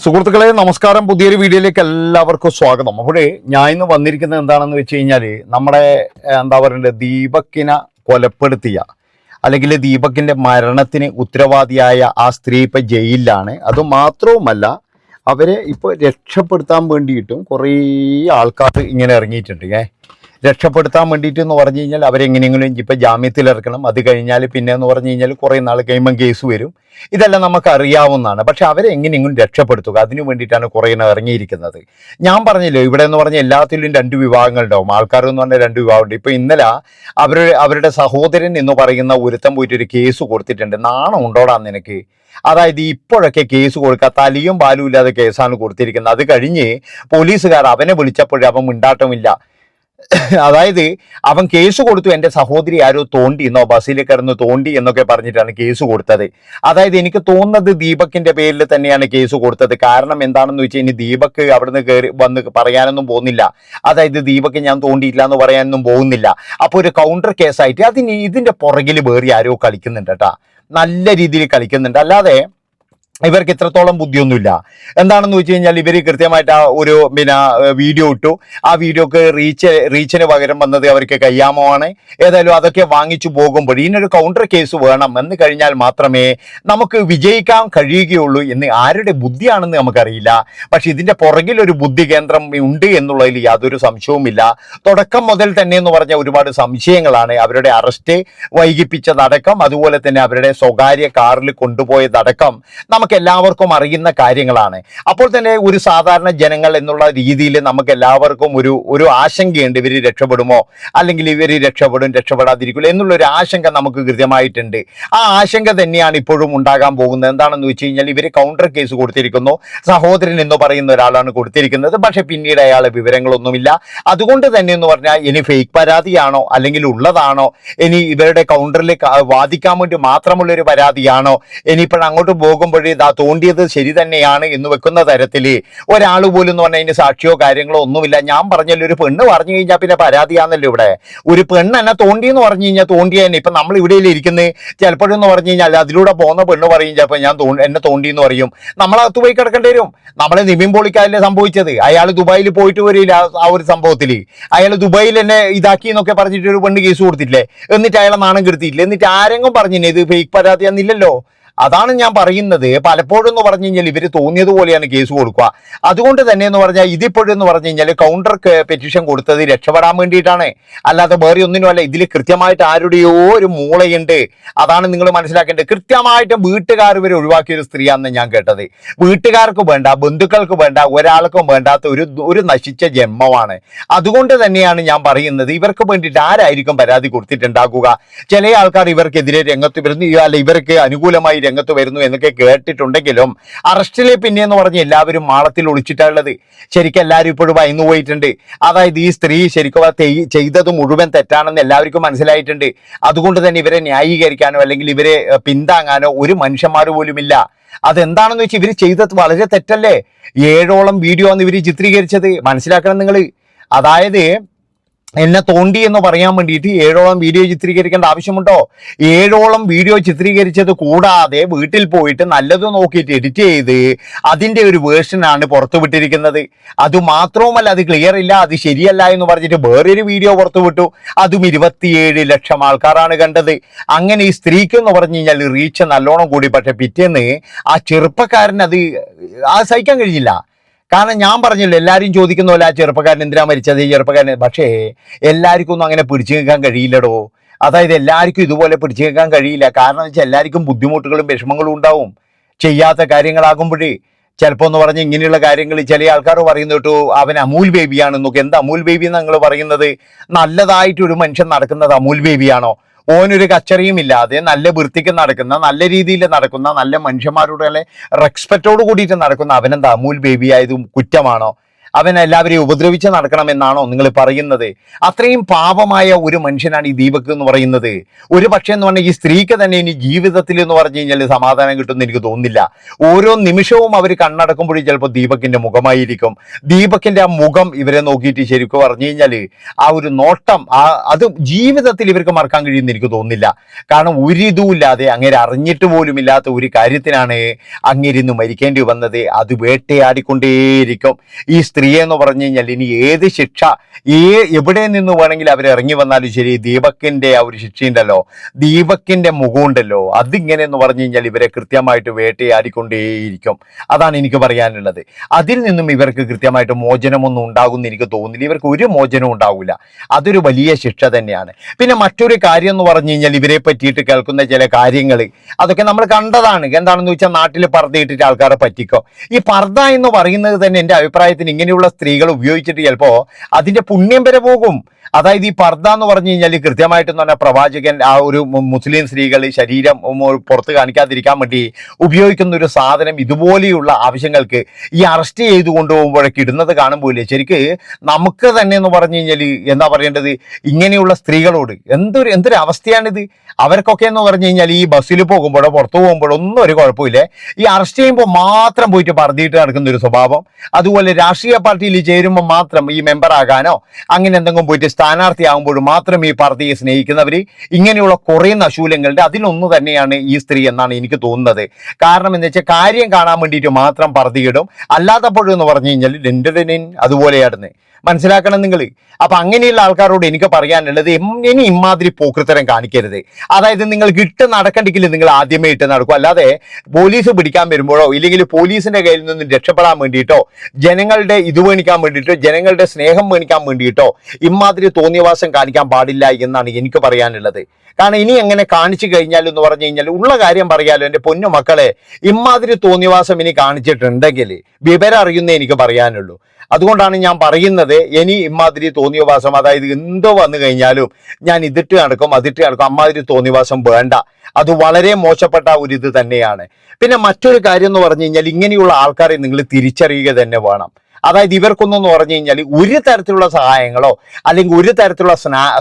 സുഹൃത്തുക്കളെ നമസ്കാരം. പുതിയൊരു വീഡിയോയിലേക്ക് എല്ലാവർക്കും സ്വാഗതം. അപ്പോഴേ ഞാൻ ഇന്ന് വന്നിരിക്കുന്നത് എന്താണെന്ന് വെച്ച് കഴിഞ്ഞാൽ നമ്മുടെ എന്താ പറയണ്ടത് ദീപക്കിനെ കൊലപ്പെടുത്തിയ അല്ലെങ്കിൽ ദീപക്കിൻ്റെ മരണത്തിന് ഉത്തരവാദിയായ ആ സ്ത്രീ ഇപ്പം ജയിലിലാണ്. അതുമാത്രവുമല്ല അവരെ ഇപ്പോൾ രക്ഷപ്പെടുത്താൻ വേണ്ടിയിട്ടും കുറേ ആൾക്കാർ ഇങ്ങനെ ഇറങ്ങിയിട്ടുണ്ട്. രക്ഷപ്പെടുത്താൻ വേണ്ടിയിട്ട് എന്ന് പറഞ്ഞു കഴിഞ്ഞാൽ അവരെങ്ങനെയെങ്കിലും ഇപ്പം ജാമ്യത്തിൽ ഇറക്കണം. അത് കഴിഞ്ഞാൽ പിന്നെ എന്ന് പറഞ്ഞു കഴിഞ്ഞാൽ കുറേ നാൾ കഴിയുമ്പം കേസ് വരും. ഇതെല്ലാം നമുക്ക് അറിയാവുന്നതാണ്. പക്ഷെ അവരെ എങ്ങനെയെങ്കിലും രക്ഷപ്പെടുത്തുക, അതിനു വേണ്ടിയിട്ടാണ് കുറേ ഇറങ്ങിയിരിക്കുന്നത്. ഞാൻ പറഞ്ഞില്ലേ, ഇവിടെ എന്ന് പറഞ്ഞാൽ എല്ലാത്തിലും രണ്ട് വിഭാഗങ്ങളുണ്ടാവും. ആൾക്കാർ എന്ന് പറഞ്ഞാൽ രണ്ട് വിഭാഗമുണ്ട്. ഇപ്പോൾ ഇന്നലെ അവരുടെ സഹോദരൻ എന്ന് പറയുന്ന ഒരുത്തം പോയിട്ടൊരു കേസ് കൊടുത്തിട്ടുണ്ട്. നാണം ഉണ്ടോടാ നിനക്ക്? അതായത് ഇപ്പോഴൊക്കെ കേസ് കൊടുക്കുക, തലിയും പാലും ഇല്ലാതെ കേസാണ് കൊടുത്തിരിക്കുന്നത്. അത് കഴിഞ്ഞ് പോലീസുകാർ അവനെ വിളിച്ചപ്പോഴും അവൻ മിണ്ടാട്ടമില്ല. അതായത് അവൻ കേസ് കൊടുത്തു, എൻ്റെ സഹോദരി ആരോ തോണ്ടി എന്നോ ബസ്സിൽ കിടന്ന് തോണ്ടി എന്നൊക്കെ പറഞ്ഞിട്ടാണ് കേസ് കൊടുത്തത്. അതായത് എനിക്ക് തോന്നുന്നത് ദീപക്കിന്റെ പേരിൽ തന്നെയാണ് കേസ് കൊടുത്തത്. കാരണം എന്താണെന്ന് വെച്ച് കഴിഞ്ഞാൽ ദീപക്ക് അവിടുന്ന് കയറി വന്ന് പറയാനൊന്നും പോകുന്നില്ല. അതായത് ദീപക്ക് ഞാൻ തോണ്ടിയില്ല എന്ന് പറയാനൊന്നും പോകുന്നില്ല. അപ്പോൾ ഒരു കൗണ്ടർ കേസായിട്ട് ഇതിന്റെ പുറകിൽ വേറെ ആരോ കളിക്കുന്നുണ്ട് കേട്ടാ, നല്ല രീതിയിൽ കളിക്കുന്നുണ്ട്. അല്ലാതെ ഇവർക്ക് ഇത്രത്തോളം ബുദ്ധിയൊന്നുമില്ല. എന്താണെന്ന് വെച്ച് കഴിഞ്ഞാൽ ഇവർ കൃത്യമായിട്ട് ആ ഒരു വീഡിയോ ഇട്ടു. ആ വീഡിയോക്ക് റീച്ചിന് പകരം വന്നത് അവർക്ക് കയ്യാമമാണ്. ഏതായാലും അതൊക്കെ വാങ്ങിച്ചു പോകുമ്പോൾ ഇതിനൊരു കൗണ്ടർ കേസ് വേണം എന്ന് കഴിഞ്ഞാൽ മാത്രമേ നമുക്ക് വിജയിക്കാൻ കഴിയുകയുള്ളൂ എന്ന് ആരുടെ ബുദ്ധിയാണെന്ന് നമുക്കറിയില്ല. പക്ഷെ ഇതിന്റെ പുറകിൽ ഒരു ബുദ്ധി കേന്ദ്രം ഉണ്ട് എന്നുള്ളതിൽ യാതൊരു സംശയവുമില്ല. തുടക്കം മുതൽ തന്നെ എന്ന് പറഞ്ഞാൽ ഒരുപാട് സംശയങ്ങളാണ്. അവരുടെ അറസ്റ്റ് വൈകിപ്പിച്ചതടക്കം, അതുപോലെ തന്നെ അവരുടെ സ്വകാര്യ കാറിൽ കൊണ്ടുപോയതടക്കം നമുക്ക് എല്ലാവർക്കും അറിയുന്ന കാര്യങ്ങളാണ്. അപ്പോൾ തന്നെ ഒരു സാധാരണ ജനങ്ങൾ എന്നുള്ള രീതിയിൽ നമുക്ക് എല്ലാവർക്കും ഒരു ആശങ്കയുണ്ട്. ഇവർ രക്ഷപ്പെടുമോ, അല്ലെങ്കിൽ ഇവർ രക്ഷപ്പെടാതിരിക്കില്ല എന്നുള്ളൊരു ആശങ്ക നമുക്ക് കൃത്യമായിട്ടുണ്ട്. ആ ആശങ്ക തന്നെയാണ് ഇപ്പോഴും ഉണ്ടാകാൻ പോകുന്നത്. എന്താണെന്ന് വെച്ച് കഴിഞ്ഞാൽ ഇവർ കൗണ്ടർ കേസ് കൊടുത്തിരിക്കുന്നു. സഹോദരൻ എന്ന് പറയുന്ന ഒരാളാണ് കൊടുത്തിരിക്കുന്നത്. പക്ഷെ പിന്നീട് അയാളെ വിവരങ്ങളൊന്നുമില്ല. അതുകൊണ്ട് തന്നെ എന്ന് പറഞ്ഞാൽ ഇനി ഫേക്ക് പരാതിയാണോ അല്ലെങ്കിൽ ഉള്ളതാണോ, ഇനി ഇവരുടെ കൗണ്ടറിൽ വാദിക്കാൻ വേണ്ടി മാത്രമുള്ളൊരു പരാതിയാണോ, ഇനിയിപ്പോൾ അങ്ങോട്ട് പോകുമ്പോഴേ തോണ്ടിയത് ശരി തന്നെയാണ് എന്ന് വെക്കുന്ന തരത്തിൽ ഒരാൾ പോലും എന്ന് പറഞ്ഞാൽ അതിന് സാക്ഷിയോ കാര്യങ്ങളോ ഒന്നുമില്ല. ഞാൻ പറഞ്ഞല്ലോ, ഒരു പെണ്ണ് പറഞ്ഞു കഴിഞ്ഞാൽ പിന്നെ പരാതിയാണല്ലോ. ഇവിടെ ഒരു പെണ്ണ് എന്നെ തോണ്ടി എന്ന് പറഞ്ഞു കഴിഞ്ഞാൽ തോണ്ടി തന്നെ. ഇപ്പം നമ്മൾ ഇവിടെ ഇരിക്കുന്നത് ചിലപ്പോഴെന്ന് പറഞ്ഞു കഴിഞ്ഞാൽ അതിലൂടെ പോകുന്ന പെണ്ണ് പറയും ചിലപ്പോൾ എന്നെ തോണ്ടി എന്ന് പറയും. നമ്മളകത്ത് പോയി കിടക്കേണ്ടി വരും. നമ്മളെ നിവിൻ പോളിക്കല്ലേ സംഭവിച്ചത്. അയാൾ ദുബായിൽ പോയിട്ട് വരില്ല. ആ ഒരു സംഭവത്തിൽ അയാൾ ദുബായിൽ എന്നെ ഇതാക്കി എന്നൊക്കെ പറഞ്ഞിട്ട് ഒരു പെണ്ണ് കേസ് കൊടുത്തിട്ടില്ലേ, എന്നിട്ട് അയാളെ നാണം കെടുത്തിയില്ലേ, എന്നിട്ട് ആരെങ്കിലും പറഞ്ഞില്ലേ ഇത് ഫേക്ക് പരാതിയാന്നില്ലല്ലോ. അതാണ് ഞാൻ പറയുന്നത്. പലപ്പോഴും എന്ന് പറഞ്ഞു കഴിഞ്ഞാൽ ഇവർ തോന്നിയതുപോലെയാണ് കേസ് കൊടുക്കുക. അതുകൊണ്ട് തന്നെ എന്ന് പറഞ്ഞാൽ ഇതിപ്പോഴെന്ന് പറഞ്ഞു കഴിഞ്ഞാൽ കൗണ്ടർ പെറ്റീഷൻ കൊടുത്തത് രക്ഷപ്പെടാൻ വേണ്ടിയിട്ടാണ്, അല്ലാതെ വേറെ ഒന്നിനുമല്ല. ഇതിൽ കൃത്യമായിട്ട് ആരുടെയോ ഒരു മൂളയുണ്ട്. അതാണ് നിങ്ങൾ മനസ്സിലാക്കേണ്ടത്. കൃത്യമായിട്ടും വീട്ടുകാർ ഇവരെ ഒഴിവാക്കിയ ഒരു സ്ത്രീയാണെന്ന് ഞാൻ കേട്ടത്. വീട്ടുകാർക്ക് വേണ്ട, ബന്ധുക്കൾക്ക് വേണ്ട, ഒരാൾക്കും വേണ്ടാത്ത ഒരു നശിച്ച ജന്മമാണ്. അതുകൊണ്ട് തന്നെയാണ് ഞാൻ പറയുന്നത്, ഇവർക്ക് വേണ്ടിയിട്ട് ആരായിരിക്കും പരാതി കൊടുത്തിട്ടുണ്ടാകുക. ചില ആൾക്കാർ ഇവർക്കെതിരെ രംഗത്ത് വരുന്നു, അല്ല ഇവർക്ക് അനുകൂലമായി രംഗത്ത് വരുന്നു എന്നൊക്കെ കേട്ടിട്ടുണ്ടെങ്കിലും അറസ്റ്റിലെ പിന്നെയെന്ന് പറഞ്ഞ് എല്ലാവരും മാളത്തിൽ ഒളിച്ചിട്ടുള്ളത്. ശരിക്കും എല്ലാവരും ഇപ്പോഴും ഭയന്നു പോയിട്ടുണ്ട്. അതായത് ഈ സ്ത്രീ ശരിക്കും ചെയ്തത് മുഴുവൻ തെറ്റാണെന്ന് എല്ലാവർക്കും മനസ്സിലായിട്ടുണ്ട്. അതുകൊണ്ട് തന്നെ ഇവരെ ന്യായീകരിക്കാനോ അല്ലെങ്കിൽ ഇവരെ പിന്താങ്ങാനോ ഒരു മനുഷ്യന്മാർ പോലുമില്ല. അതെന്താണെന്ന് വെച്ചാൽ ഇവർ ചെയ്തത് വളരെ തെറ്റല്ലേ. 7ഓളം വീഡിയോ ആണ് ഇവർ ചിത്രീകരിച്ചത്. മനസ്സിലാക്കണം നിങ്ങൾ. അതായത് എന്നെ തോണ്ടി എന്ന് പറയാൻ വേണ്ടിയിട്ട് 7ഓളം വീഡിയോ ചിത്രീകരിക്കേണ്ട ആവശ്യമുണ്ടോ? 7ഓളം വീഡിയോ ചിത്രീകരിച്ചത് കൂടാതെ വീട്ടിൽ പോയിട്ട് നല്ലത് നോക്കിയിട്ട് എഡിറ്റ് ചെയ്ത് അതിൻ്റെ ഒരു വേർഷനാണ് പുറത്തു വിട്ടിരിക്കുന്നത്. അതുമാത്രവുമല്ല, അത് ക്ലിയർ ഇല്ല, അത് ശരിയല്ല എന്ന് പറഞ്ഞിട്ട് വേറൊരു വീഡിയോ പുറത്തു വിട്ടു. അതും 27 ലക്ഷം ആൾക്കാരാണ് കണ്ടത്. അങ്ങനെ ഈ സ്ത്രീക്ക് എന്ന് പറഞ്ഞു കഴിഞ്ഞാൽ റീച്ച് നല്ലോണം കൂടി. പക്ഷെ പിറ്റേന്ന് ആ ചെറുപ്പക്കാരൻ അത് സഹിക്കാൻ കഴിഞ്ഞില്ല. കാരണം ഞാൻ പറഞ്ഞല്ലോ, എല്ലാവരും ചോദിക്കുന്ന പോലെ ആ ചെറുപ്പക്കാരൻ എന്തിനാ മരിച്ചത്, ഈ ചെറുപ്പക്കാരൻ. പക്ഷേ എല്ലാവർക്കും ഒന്നും അങ്ങനെ പിടിച്ചു നിൽക്കാൻ കഴിയില്ലടോ. അതായത് എല്ലാവർക്കും ഇതുപോലെ പിടിച്ചു നിൽക്കാൻ കഴിയില്ല. കാരണം എന്ന് വെച്ചാൽ എല്ലാവർക്കും ബുദ്ധിമുട്ടുകളും വിഷമങ്ങളും ഉണ്ടാവും ചെയ്യാത്ത കാര്യങ്ങളാകുമ്പോഴേ. ചിലപ്പോൾ എന്ന് പറഞ്ഞാൽ ഇങ്ങനെയുള്ള കാര്യങ്ങൾ ചില ആൾക്കാർ പറയുന്നു കേട്ടു, അവൻ അമൂൽ ബേബിയാണെന്നൊക്കെ. എന്താ അമൂൽ ബേബി എന്ന് നിങ്ങൾ പറയുന്നത്? നല്ലതായിട്ടൊരു മനുഷ്യൻ നടക്കുന്നത് അമൂൽ ബേബിയാണോ? ഓനൊരു കച്ചറിയും ഇല്ലാതെ നല്ല വൃത്തിക്ക് നടക്കുന്ന, നല്ല രീതിയിൽ നടക്കുന്ന, നല്ല മനുഷ്യന്മാരുടെ റെസ്പെക്റ്റോട് കൂടിയിട്ട് നടക്കുന്ന അവനെന്താ അമൂൽ ബേബി ആയതും കുറ്റമാണോ? അവൻ എല്ലാവരെയും ഉപദ്രവിച്ച് നടക്കണമെന്നാണോ നിങ്ങൾ പറയുന്നത്? അത്രയും പാപമായ ഒരു മനുഷ്യനാണ് ഈ ദീപക് എന്ന് പറയുന്നത്. ഒരു പക്ഷേ എന്ന് പറഞ്ഞാൽ ഈ സ്ത്രീക്ക് തന്നെ ഇനി ജീവിതത്തിൽ എന്ന് പറഞ്ഞു കഴിഞ്ഞാൽ സമാധാനം കിട്ടുമെന്ന് എനിക്ക് തോന്നുന്നില്ല. ഓരോ നിമിഷവും അവർ കണ്ണടക്കുമ്പോഴും ചിലപ്പോൾ ദീപകിന്റെ മുഖമായിരിക്കും. ദീപകിന്റെ ആ മുഖം ഇവരെ നോക്കിയിട്ട് ശരിക്കും പറഞ്ഞു കഴിഞ്ഞാൽ ആ ഒരു നോട്ടം അത് ജീവിതത്തിൽ ഇവർക്ക് മറക്കാൻ കഴിയുമെന്ന് എനിക്ക് തോന്നുന്നില്ല. കാരണം ഒരിതുമില്ലാതെ അങ്ങേരെ അറിഞ്ഞിട്ട് പോലും ഇല്ലാത്ത ഒരു കാര്യത്തിനാണ് അങ്ങേരിന്ന് മരിക്കേണ്ടി വന്നത്. അത് വേട്ടയാടിക്കൊണ്ടേയിരിക്കും ഈ സ്ത്രീയെ എന്ന് പറഞ്ഞു കഴിഞ്ഞാൽ. ഇനി ഏത് ശിക്ഷ എവിടെ നിന്ന് വേണമെങ്കിൽ അവർ ഇറങ്ങി വന്നാലും ശരി, ദീപകിന്റെ ആ ഒരു ശിക്ഷയുണ്ടല്ലോ, ദീപകിന്റെ മുഖമുണ്ടല്ലോ, അതിങ്ങനെ എന്ന് പറഞ്ഞു കഴിഞ്ഞാൽ ഇവരെ കൃത്യമായിട്ട് വേട്ടയാടിക്കൊണ്ടേയിരിക്കും. അതാണ് എനിക്ക് പറയാനുള്ളത്. അതിൽ നിന്നും ഇവർക്ക് കൃത്യമായിട്ട് മോചനമൊന്നും ഉണ്ടാകുമെന്ന് എനിക്ക് തോന്നുന്നില്ല. ഇവർക്ക് ഒരു മോചനവും ഉണ്ടാവില്ല. അതൊരു വലിയ ശിക്ഷ തന്നെയാണ്. പിന്നെ മറ്റൊരു കാര്യം എന്ന് പറഞ്ഞു കഴിഞ്ഞാൽ ഇവരെ പറ്റിയിട്ട് കേൾക്കുന്ന ചില കാര്യങ്ങൾ അതൊക്കെ നമ്മൾ കണ്ടതാണ്. എന്താണെന്ന് വെച്ചാൽ നാട്ടിൽ പർദ്ദയിട്ടിട്ട് ആൾക്കാരെ പറ്റിക്കോ. ഈ പർദ്ദ എന്ന് പറയുന്നത് തന്നെ എൻ്റെ അഭിപ്രായത്തിന് ഇങ്ങനെയുള്ള സ്ത്രീകൾ ഉപയോഗിച്ചിട്ട് ചിലപ്പോൾ അതിന്റെ പുണ്യം വരെ പോകും. അതായത് ഈ പർദ്ദ എന്ന് പറഞ്ഞു കഴിഞ്ഞാൽ കൃത്യമായിട്ടെന്ന് പറഞ്ഞാൽ പ്രവാചകൻ ആ ഒരു മുസ്ലിം സ്ത്രീകൾ ശരീരം പുറത്ത് കാണിക്കാതിരിക്കാൻ വേണ്ടി ഉപയോഗിക്കുന്ന ഒരു സാധനം ഇതുപോലെയുള്ള ആവശ്യങ്ങൾക്ക് ഈ അറസ്റ്റ് ചെയ്ത് കൊണ്ടുപോകുമ്പോഴൊക്കെ ഇടുന്നത് കാണുമ്പോൾ ശരിക്ക് നമുക്ക് തന്നെ എന്ന് പറഞ്ഞു കഴിഞ്ഞാൽ എന്താ പറയേണ്ടത്, ഇങ്ങനെയുള്ള സ്ത്രീകളോട് എന്തൊരു അവസ്ഥയാണിത്. അവർക്കൊക്കെ എന്ന് പറഞ്ഞു കഴിഞ്ഞാൽ ഈ ബസ്സിൽ പോകുമ്പോഴോ പുറത്തു പോകുമ്പോഴോ ഒന്നും ഒരു കുഴപ്പമില്ല. ഈ അറസ്റ്റ് ചെയ്യുമ്പോൾ മാത്രം പോയിട്ട് പർദ്ദയിട്ട് നടക്കുന്ന ഒരു സ്വഭാവം. അതുപോലെ രാഷ്ട്രീയ പാർട്ടിയിൽ ചേരുമ്പോൾ മാത്രം ഈ മെമ്പർ ആകാനോ അങ്ങനെ എന്തെങ്കിലും പോയിട്ട് സ്ഥാനാർത്ഥിയാകുമ്പോഴും മാത്രം ഈ പാർട്ടിയെ സ്നേഹിക്കുന്നവർ, ഇങ്ങനെയുള്ള കുറേ നശൂലങ്ങളുടെ അതിലൊന്നു തന്നെയാണ് ഈ സ്ത്രീ എന്നാണ് എനിക്ക് തോന്നുന്നത്. കാരണം എന്ന് വെച്ചാൽ കാര്യം കാണാൻ വേണ്ടിയിട്ട് മാത്രം പർദ്ദയിടും. അല്ലാത്തപ്പോഴെന്ന് പറഞ്ഞു കഴിഞ്ഞാൽ ലെൻഡനിൻ അതുപോലെയായിരുന്നു. മനസ്സിലാക്കണം നിങ്ങൾ. അപ്പൊ അങ്ങനെയുള്ള ആൾക്കാരോട് എനിക്ക് പറയാനുള്ളത്, ഇനി ഇമാതിരി പോക്കൃത്തരം കാണിക്കരുത്. അതായത് നിങ്ങൾക്ക് ഇട്ട് നടക്കണ്ടെങ്കിൽ നിങ്ങൾ ആദ്യമേ ഇട്ട് നടക്കും. അല്ലാതെ പോലീസ് പിടിക്കാൻ വരുമ്പോഴോ ഇല്ലെങ്കിൽ പോലീസിന്റെ കയ്യിൽ നിന്നും രക്ഷപ്പെടാൻ വേണ്ടിയിട്ടോ ജനങ്ങളുടെ ഇത് മേണിക്കാൻ വേണ്ടിയിട്ടോ ജനങ്ങളുടെ സ്നേഹം മേണിക്കാൻ വേണ്ടിയിട്ടോ ഇമാതിരി തോന്നിയവാസം കാണിക്കാൻ പാടില്ല എന്നാണ് എനിക്ക് പറയാനുള്ളത്. കാരണം ഇനി എങ്ങനെ കാണിച്ചു കഴിഞ്ഞാൽ എന്ന് പറഞ്ഞു കഴിഞ്ഞാൽ ഉള്ള കാര്യം പറയാലോ, എൻ്റെ പൊന്നു മക്കളെ, ഇമാതിരി തോന്നിയവാസം ഇനി കാണിച്ചിട്ടുണ്ടെങ്കിൽ വിവരം അറിയുന്നേ എനിക്ക് പറയാനുള്ളൂ. അതുകൊണ്ടാണ് ഞാൻ പറയുന്നത്, ഇനി ഇമാതിരി തോന്നിയവാസം, അതായത് എന്തോ വന്നു കഴിഞ്ഞാലും ഞാൻ ഇതിട്ട് നടക്കും അതിട്ട് നടക്കും, അമ്മാതിരി തോന്നിയവാസം വേണ്ട. അത് വളരെ മോശപ്പെട്ട ഒരു ഇത് തന്നെയാണ്. പിന്നെ മറ്റൊരു കാര്യം എന്ന് പറഞ്ഞു കഴിഞ്ഞാൽ ഇങ്ങനെയുള്ള ആൾക്കാരെ നിങ്ങൾ തിരിച്ചറിയുക തന്നെ വേണം. അതായത് ഇവർക്കൊന്നും പറഞ്ഞു കഴിഞ്ഞാൽ ഒരു തരത്തിലുള്ള സഹായങ്ങളോ അല്ലെങ്കിൽ ഒരു തരത്തിലുള്ള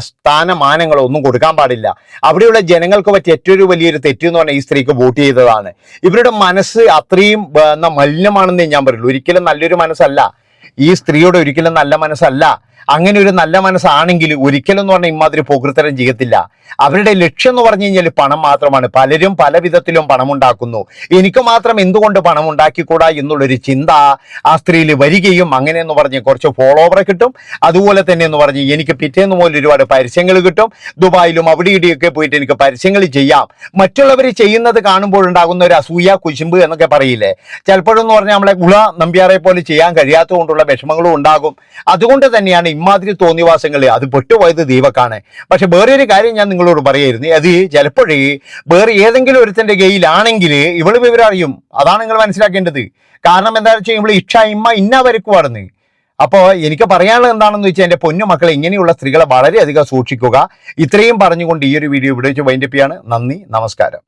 സ്ഥാനമാനങ്ങളോ ഒന്നും കൊടുക്കാൻ പാടില്ല. അവിടെയുള്ള ജനങ്ങൾക്ക് പറ്റിയ ഏറ്റവും വലിയൊരു തെറ്റ് എന്ന് പറഞ്ഞാൽ ഈ സ്ത്രീക്ക് വോട്ട് ചെയ്തതാണ്. ഇവരുടെ മനസ്സ് അത്രയും മലിനമാണെന്നേ ഞാൻ പറയുള്ളൂ. ഒരിക്കലും നല്ലൊരു മനസ്സല്ല ഈ സ്ത്രീയുടെ, ഒരിക്കലും നല്ല മനസ്സല്ല. അങ്ങനെ ഒരു നല്ല മനസ്സാണെങ്കിൽ ഒരിക്കലും എന്ന് പറഞ്ഞാൽ ഇമാതിരി പോകൃത്തരം ചെയ്യത്തില്ല. അവരുടെ ലക്ഷ്യം എന്ന് പറഞ്ഞു കഴിഞ്ഞാൽ പണം മാത്രമാണ്. പലരും പല വിധത്തിലും പണം ഉണ്ടാക്കുന്നു. എനിക്ക് മാത്രം എന്തുകൊണ്ട് പണം ഉണ്ടാക്കിക്കൂടാ എന്നുള്ളൊരു ചിന്ത ആ സ്ത്രീയിൽ വരികയും അങ്ങനെ എന്ന് പറഞ്ഞ് കുറച്ച് ഫോളോവറെ കിട്ടും. അതുപോലെ തന്നെ എന്ന് പറഞ്ഞ് എനിക്ക് പിറ്റേന്ന് മുതൽ ഒരുപാട് പരസ്യങ്ങൾ കിട്ടും. ദുബായിലും അവിടെ ഇവിടെയൊക്കെ പോയിട്ട് എനിക്ക് പരസ്യങ്ങൾ ചെയ്യാം. മറ്റുള്ളവർ ചെയ്യുന്നത് കാണുമ്പോഴുണ്ടാകുന്ന ഒരു അസൂയ കുശുമ്പ് എന്നൊക്കെ പറയില്ലേ, ചിലപ്പോഴെന്ന് പറഞ്ഞാൽ നമ്മളെ ഗുള നമ്പ്യാറെ പോലെ ചെയ്യാൻ കഴിയാത്തത് കൊണ്ടുള്ള വിഷമങ്ങളും ഉണ്ടാകും. അതുകൊണ്ട് തന്നെയാണ് ഇമാതിരി തോന്നിവാസങ്ങൾ അത് പെട്ടുപോയത് ദീപക്കാണ്. പക്ഷെ വേറൊരു കാര്യം ഞാൻ നിങ്ങളോട് പറയായിരുന്നു, അത് ചിലപ്പോഴേ വേറെ ഏതെങ്കിലും ഒരുത്തന്റെ കയ്യിലാണെങ്കിൽ ഇവള് വിവരം അറിയും. അതാണ് നിങ്ങൾ മനസ്സിലാക്കേണ്ടത്. കാരണം എന്താണെന്ന് വെച്ചാൽ ഇവള് ഇക്ഷ ഇമ്മ ഇന്ന വരക്കുവാടുന്നു. അപ്പോൾ എനിക്ക് പറയാനുള്ളത് എന്താണെന്ന് വെച്ചാൽ എൻ്റെ പൊന്നു മക്കളെ, ഇങ്ങനെയുള്ള സ്ത്രീകളെ വളരെയധികം സൂക്ഷിക്കുക. ഇത്രയും പറഞ്ഞുകൊണ്ട് ഈ ഒരു വീഡിയോ ഇവിടെ വെച്ച് വൈൻഡപ്പ് ചെയ്യാണ്. നന്ദി, നമസ്കാരം.